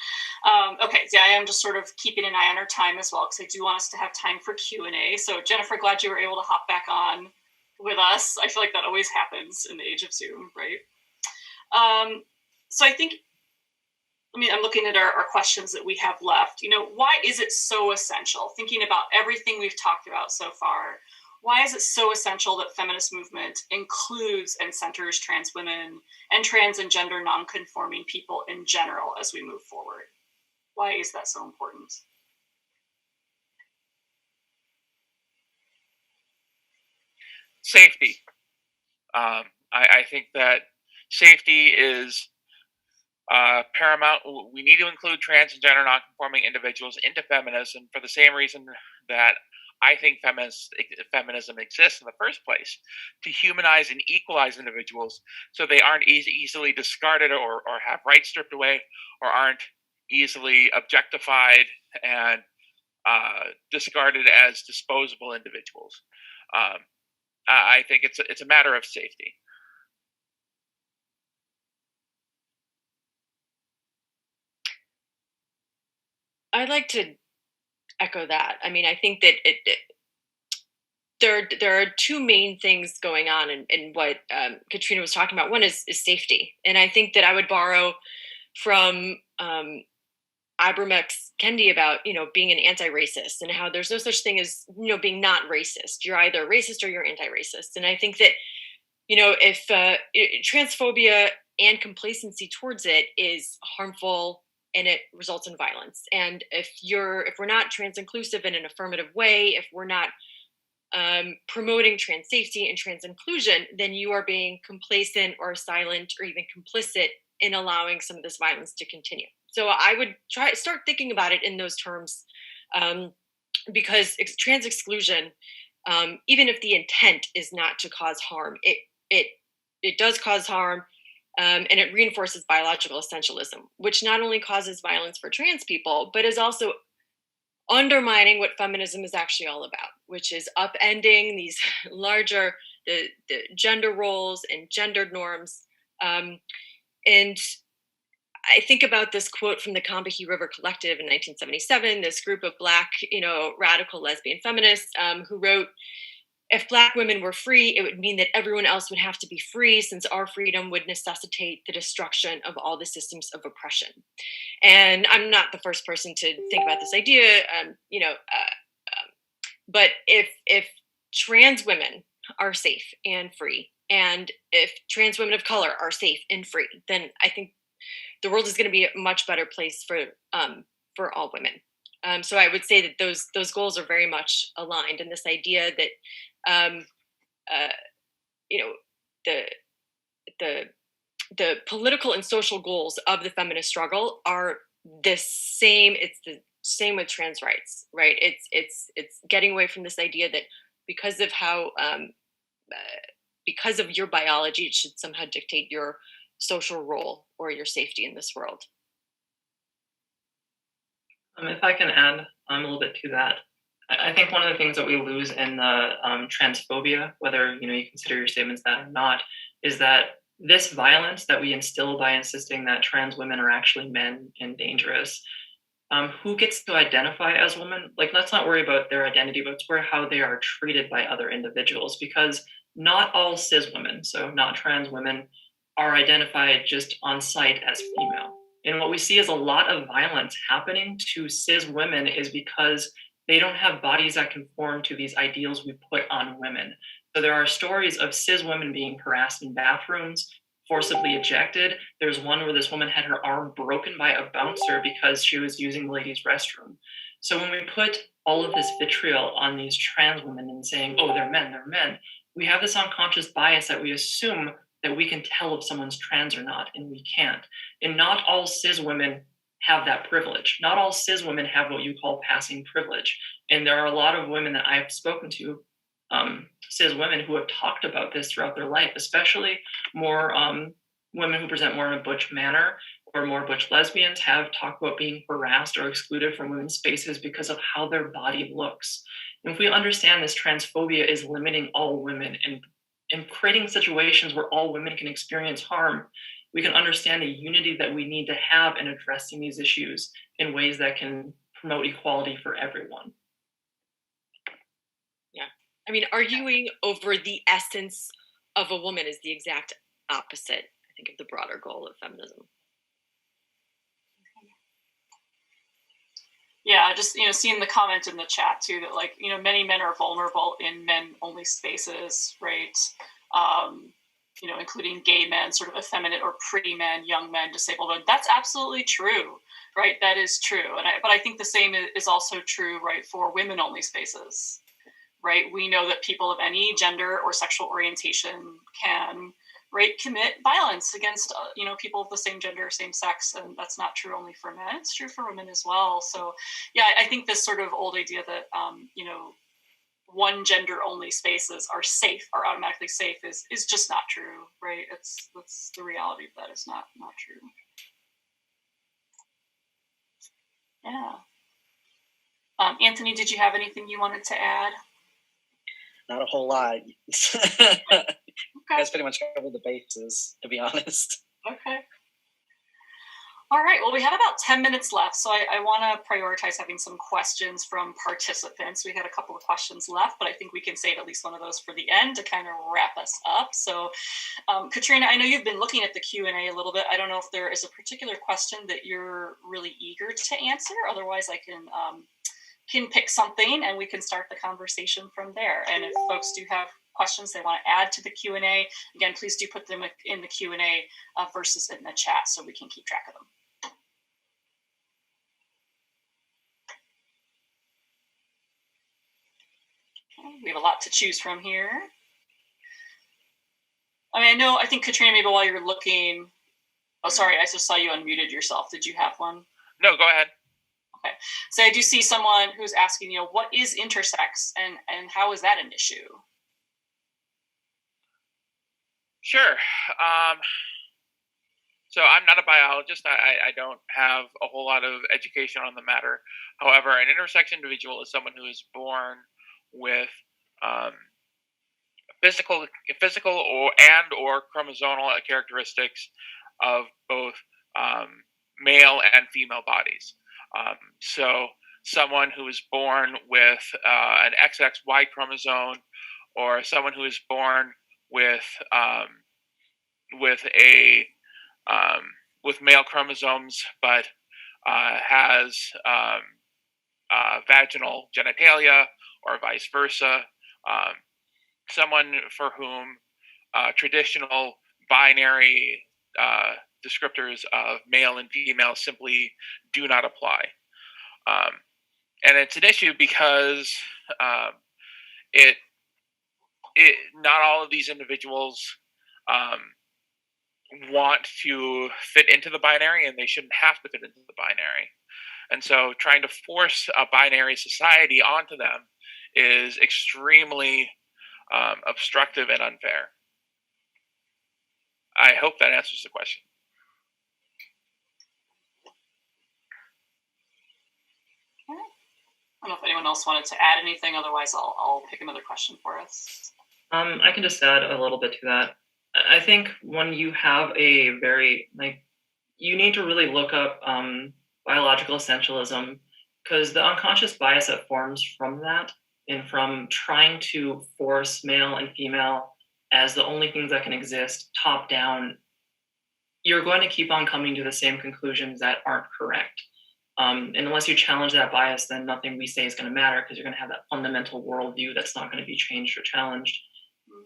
Okay, so yeah, I am just sort of keeping an eye on our time as well, because I do want us to have time for Q&A. So Jennifer, glad you were able to hop back on with us. I feel like that always happens in the age of Zoom, right? So I think, I'm looking at our questions that we have left. Why is it so essential, thinking about everything we've talked about so far, why is it so essential that feminist movement includes and centers trans women and trans and gender nonconforming people in general as we move forward? Why is that so important? Safety. I think that safety is paramount. We need to include trans and gender nonconforming individuals into feminism for the same reason that I think feminism exists in the first place to humanize and equalize individuals so they aren't easily discarded or have rights stripped away or aren't easily objectified and discarded as disposable individuals. I think it's a matter of safety. I'd like to echo that. I mean, I think that there are two main things going on in what Katrina was talking about. One is safety, and I think that I would borrow from Ibram Kendi about being an anti-racist and how there's no such thing as being not racist. You're either racist or you're anti-racist, and I think that if transphobia and complacency towards it is harmful and it results in violence. And if we're not trans inclusive in an affirmative way, if we're not promoting trans safety and trans inclusion, then you are being complacent or silent or even complicit in allowing some of this violence to continue. So I would start thinking about it in those terms, because trans exclusion, even if the intent is not to cause harm, it does cause harm. And it reinforces biological essentialism, which not only causes violence for trans people, but is also undermining what feminism is actually all about, which is upending these larger the gender roles and gendered norms. And I think about this quote from the Combahee River Collective in 1977, this group of Black, radical lesbian feminists who wrote, "If Black women were free, it would mean that everyone else would have to be free, since our freedom would necessitate the destruction of all the systems of oppression." And I'm not the first person to think about this idea, but if trans women are safe and free, and if trans women of color are safe and free, then I think the world is going to be a much better place for all women. So I would say that those goals are very much aligned, and this idea that the political and social goals of the feminist struggle are the same. It's the same with trans rights, right? It's getting away from this idea that because of your biology, it should somehow dictate your social role or your safety in this world. If I can add a little bit to that, I think one of the things that we lose in the transphobia, whether you consider your statements that or not, is that this violence that we instill by insisting that trans women are actually men and dangerous, who gets to identify as women? Like, let's not worry about their identity, but it's where how they are treated by other individuals, because not all cis women, so not trans women, are identified just on sight as female. And what we see is a lot of violence happening to cis women is because they don't have bodies that conform to these ideals we put on women. So there are stories of cis women being harassed in bathrooms, forcibly ejected. There's one where this woman had her arm broken by a bouncer because she was using the ladies' restroom. So when we put all of this vitriol on these trans women and saying, oh, they're men, we have this unconscious bias that we assume that we can tell if someone's trans or not, and we can't. And not all cis women have that privilege. Not all cis women have what you call passing privilege. And there are a lot of women that I've spoken to, cis women, who have talked about this throughout their life, especially more women who present more in a butch manner, or more butch lesbians have talked about being harassed or excluded from women's spaces because of how their body looks. And if we understand this transphobia is limiting all women and creating situations where all women can experience harm, we can understand the unity that we need to have in addressing these issues in ways that can promote equality for everyone. Yeah. I mean, arguing over the essence of a woman is the exact opposite, I think, of the broader goal of feminism. Yeah, just seeing the comment in the chat too that many men are vulnerable in men-only spaces, right? Including gay men, sort of effeminate or pretty men, young men, disabled men. That's absolutely true, right? That is true, but I think the same is also true, right, for women-only spaces, right? We know that people of any gender or sexual orientation can, right, commit violence against people of the same gender, same sex, and that's not true only for men, it's true for women as well. So yeah, I think this sort of old idea that one gender only spaces are safe, are automatically safe is just not true, right? That's the reality of that is not true. Yeah. Anthony, did you have anything you wanted to add? Not a whole lot. Okay. You guys pretty much covered the bases, to be honest. Okay. All right, well, we have about 10 minutes left, so I want to prioritize having some questions from participants. We had a couple of questions left, but I think we can save at least one of those for the end to kind of wrap us up. So, Katrina, I know you've been looking at the Q&A a little bit. I don't know if there is a particular question that you're really eager to answer. Otherwise, I can pick something and we can start the conversation from there. And if folks do have questions they want to add to the Q&A, again, please do put them in the Q&A versus in the chat so we can keep track of them. We have a lot to choose from here. I think Katrina, maybe while you're looking, oh, sorry, I just saw you unmuted yourself. Did you have one? No, go ahead. Okay, so I do see someone who's asking, what is intersex and how is that an issue? Sure. So I'm not a biologist. I don't have a whole lot of education on the matter. However, an intersex individual is someone who is born with physical or chromosomal characteristics of both male and female bodies. So someone who is born with an XXY chromosome, or someone who is born with male chromosomes but has vaginal genitalia, or vice versa. Someone for whom traditional binary descriptors of male and female simply do not apply. And it's an issue because not all of these individuals want to fit into the binary, and they shouldn't have to fit into the binary. And so trying to force a binary society onto them is extremely obstructive and unfair. I hope that answers the question. I don't know if anyone else wanted to add anything. Otherwise, I'll pick another question for us. I can just add a little bit to that. I think when you have a you need to really look up biological essentialism, because the unconscious bias that forms from that and from trying to force male and female as the only things that can exist top down, you're going to keep on coming to the same conclusions that aren't correct. And unless you challenge that bias, then nothing we say is going to matter, because you're going to have that fundamental worldview that's not going to be changed or challenged.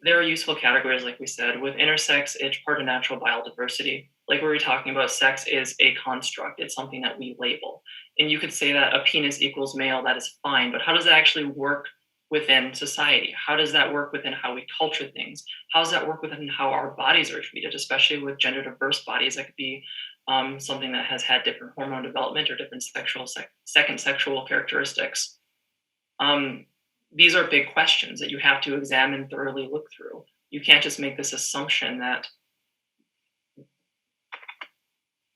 There are useful categories, like we said. With intersex, it's part of natural biodiversity. Like we were talking about, sex is a construct. It's something that we label. And you could say that a penis equals male, that is fine. But how does that actually work within society? How does that work within how we culture things? How does that work within how our bodies are treated, especially with gender diverse bodies? That could be something that has had different hormone development or different second sexual characteristics. These are big questions that you have to examine, thoroughly look through. You can't just make this assumption that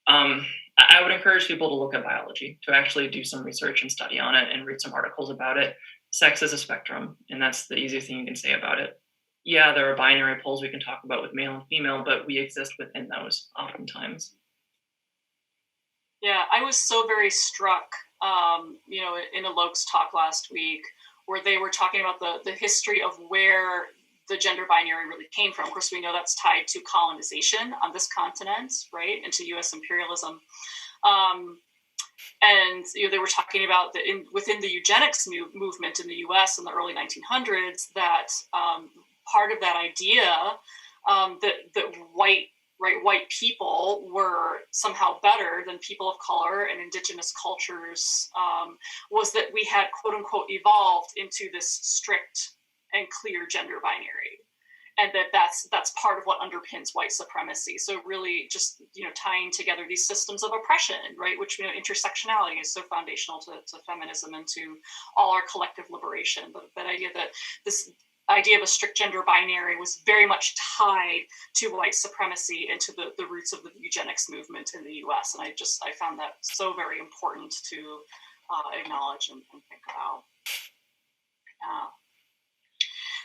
I would encourage people to look at biology, to actually do some research and study on it and read some articles about it. Sex is a spectrum, and that's the easiest thing you can say about it. Yeah, there are binary poles we can talk about with male and female, but we exist within those oftentimes. Yeah, I was so very struck, in Alok's talk last week, where they were talking about the history of where the gender binary really came from. Of course, we know that's tied to colonization on this continent, right, and to U.S. imperialism. And they were talking about within the eugenics movement in the U.S. in the early 1900s, that part of that idea that white people were somehow better than people of color and indigenous cultures was that we had, quote unquote, evolved into this strict and clear gender binary. and that's part of what underpins white supremacy. So really just, tying together these systems of oppression, right, which, intersectionality is so foundational to feminism and to all our collective liberation. But that idea that this idea of a strict gender binary was very much tied to white supremacy and to the roots of the eugenics movement in the US. And I found that so very important to acknowledge and think about.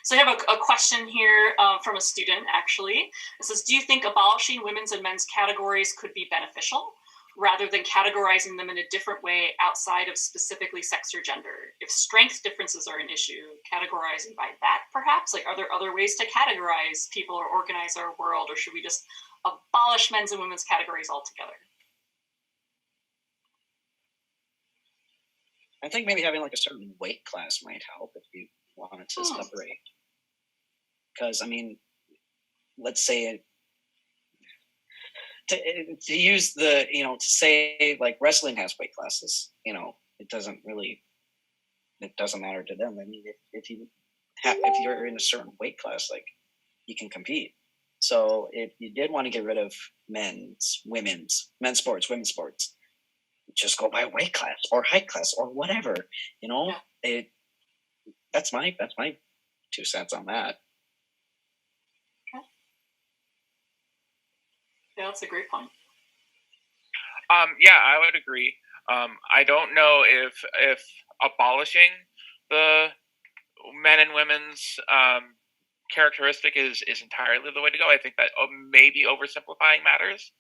So I have a question here from a student, actually. It says, do you think abolishing women's and men's categories could be beneficial rather than categorizing them in a different way outside of specifically sex or gender? If strength differences are an issue, categorizing by that perhaps? Like, are there other ways to categorize people or organize our world, or should we just abolish men's and women's categories altogether? I think maybe having like a certain weight class might help if you wanted to separate. Because, I mean, let's say to use the, to say like wrestling has weight classes, it doesn't matter to them. I mean, if you're in a certain weight class, like, you can compete. So if you did want to get rid of men's sports, women's sports, just go by weight class or height class or whatever, that's my 2 cents on that. Okay. Yeah, that's a great point. Yeah, I would agree. I don't know if abolishing the men and women's characteristic is entirely the way to go. I think that maybe oversimplifying matters,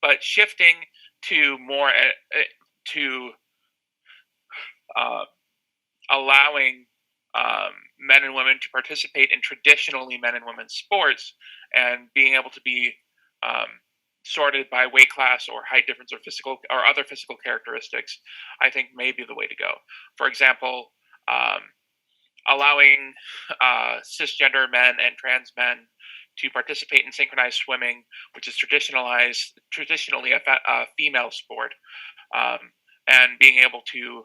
but shifting to more to allowing men and women to participate in traditionally men and women's sports and being able to be sorted by weight class or height difference or physical or other physical characteristics, I think may be the way to go. For example, allowing cisgender men and trans men to participate in synchronized swimming, which is traditionally a female sport, and being able to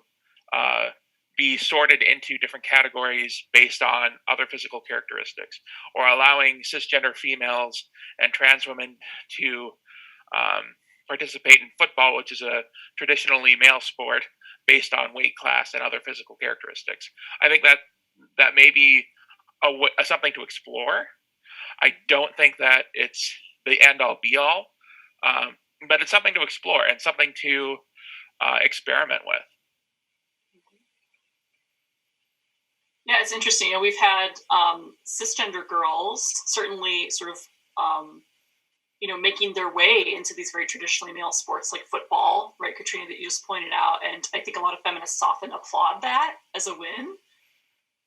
be sorted into different categories based on other physical characteristics, or allowing cisgender females and trans women to participate in football, which is a traditionally male sport, based on weight class and other physical characteristics. I think that may be something to explore. I don't think that it's the end-all be-all, but it's something to explore and something to experiment with. Yeah, it's interesting. We've had cisgender girls certainly sort of, making their way into these very traditionally male sports like football, right, Katrina, that you just pointed out. And I think a lot of feminists often applaud that as a win,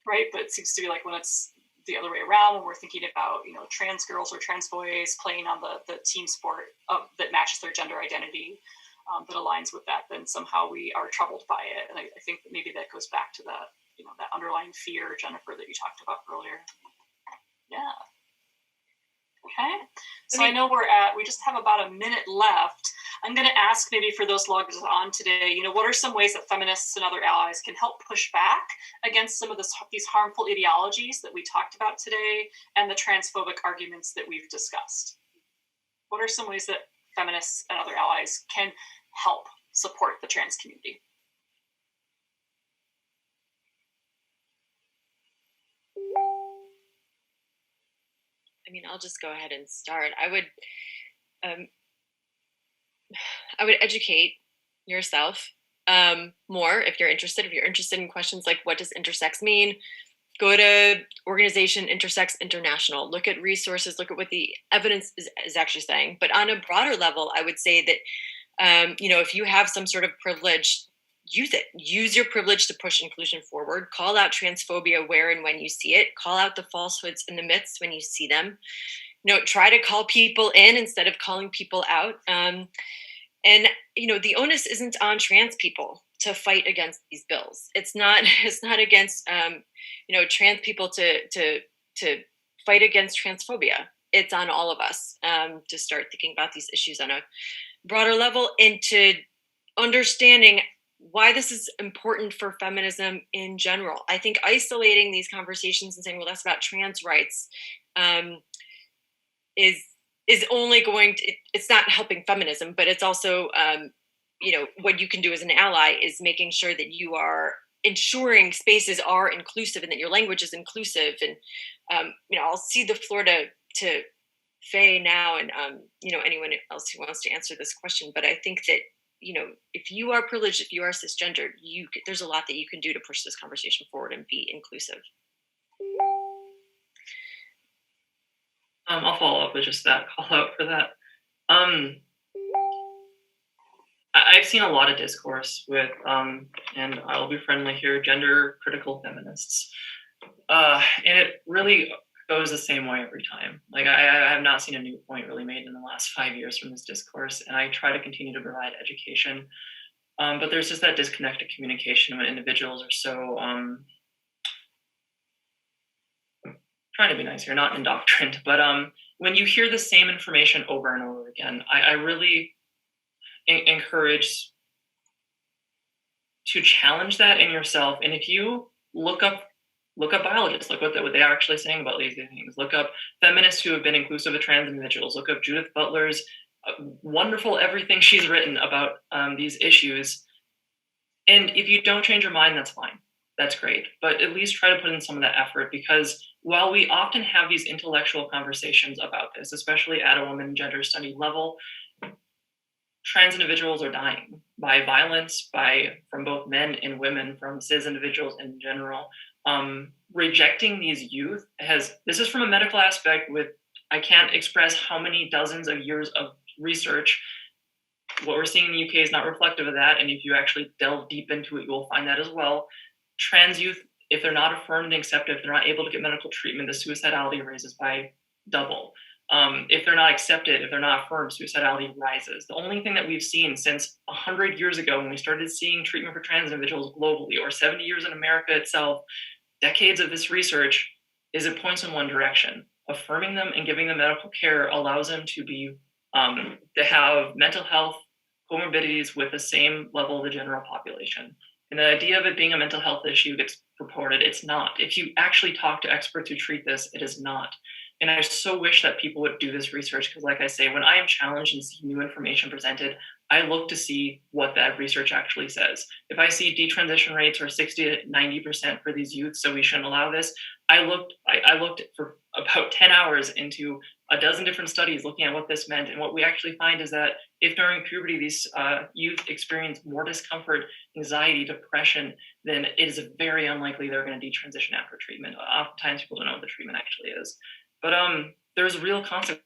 right? But it seems to be like when it's the other way around, when we're thinking about, trans girls or trans boys playing on the team sport that matches their gender identity, that aligns with that, then somehow we are troubled by it. And I think that maybe that goes back to that, that underlying fear, Jennifer, that you talked about earlier. Yeah. Okay. So I know we just have about a minute left. I'm going to ask maybe for those logged on today, what are some ways that feminists and other allies can help push back against some of these harmful ideologies that we talked about today and the transphobic arguments that we've discussed? What are some ways that feminists and other allies can help support the trans community? I mean, I'll just go ahead and start. I would educate yourself more if you're interested. If you're interested in questions like what does intersex mean, go to organization Intersex International. Look at resources. Look at what the evidence is actually saying. But on a broader level, I would say that if you have some sort of privilege, use it. Use your privilege to push inclusion forward. Call out transphobia where and when you see it. Call out the falsehoods and the myths when you see them. Try to call people in instead of calling people out. And the onus isn't on trans people to fight against these bills. It's not against trans people to fight against transphobia. It's on all of us to start thinking about these issues on a broader level and to understanding why this is important for feminism in general. I think isolating these conversations and saying, well, that's about trans rights, is only going to, it's not helping feminism, but it's also, what you can do as an ally is making sure that you are ensuring spaces are inclusive and that your language is inclusive. And, I'll cede the floor to Faye now and, anyone else who wants to answer this question. But I think that, if you are privileged, if you are cisgendered, there's a lot that you can do to push this conversation forward and be inclusive. I'll follow up with just that call out for that. I've seen a lot of discourse with, and I'll be friendly here, gender critical feminists. And it really goes the same way every time. Like I have not seen a new point really made in the last 5 years from this discourse, and I try to continue to provide education. But there's just that disconnected communication when individuals are so, trying to be nice here, not indoctrined, but when you hear the same information over and over again, I really encourage to challenge that in yourself. And if you look up biologists, look what they're actually saying about these things. Look up feminists who have been inclusive of trans individuals. Look up Judith Butler's wonderful everything she's written about these issues. And if you don't change your mind, that's fine. That's great. But at least try to put in some of that effort, because while we often have these intellectual conversations about this, especially at a women gender study level, trans individuals are dying by violence, from both men and women, from cis individuals in general. Rejecting these youth this is from a medical aspect I can't express how many dozens of years of research. What we're seeing in the UK is not reflective of that. And if you actually delve deep into it, you will find that as well. Trans youth, if they're not affirmed and accepted, if they're not able to get medical treatment, the suicidality raises by double. If they're not accepted, if they're not affirmed, suicidality rises. The only thing that we've seen since 100 years ago, when we started seeing treatment for trans individuals globally, or 70 years in America itself, decades of this research, is it points in one direction. Affirming them and giving them medical care allows them to have mental health comorbidities with the same level of the general population. And the idea of it being a mental health issue gets purported. It's not. If you actually talk to experts who treat this, it is not. And I so wish that people would do this research, because like I say, when I am challenged and see new information presented, I look to see what that research actually says. If I see detransition rates are 60 to 90% for these youth, so we shouldn't allow this, I looked for about 10 hours into a dozen different studies looking at what this meant. And what we actually find is that if during puberty these youth experience more discomfort, anxiety, depression, then it is very unlikely they're going to detransition after treatment. Oftentimes people don't know what the treatment actually is. But there's real consequences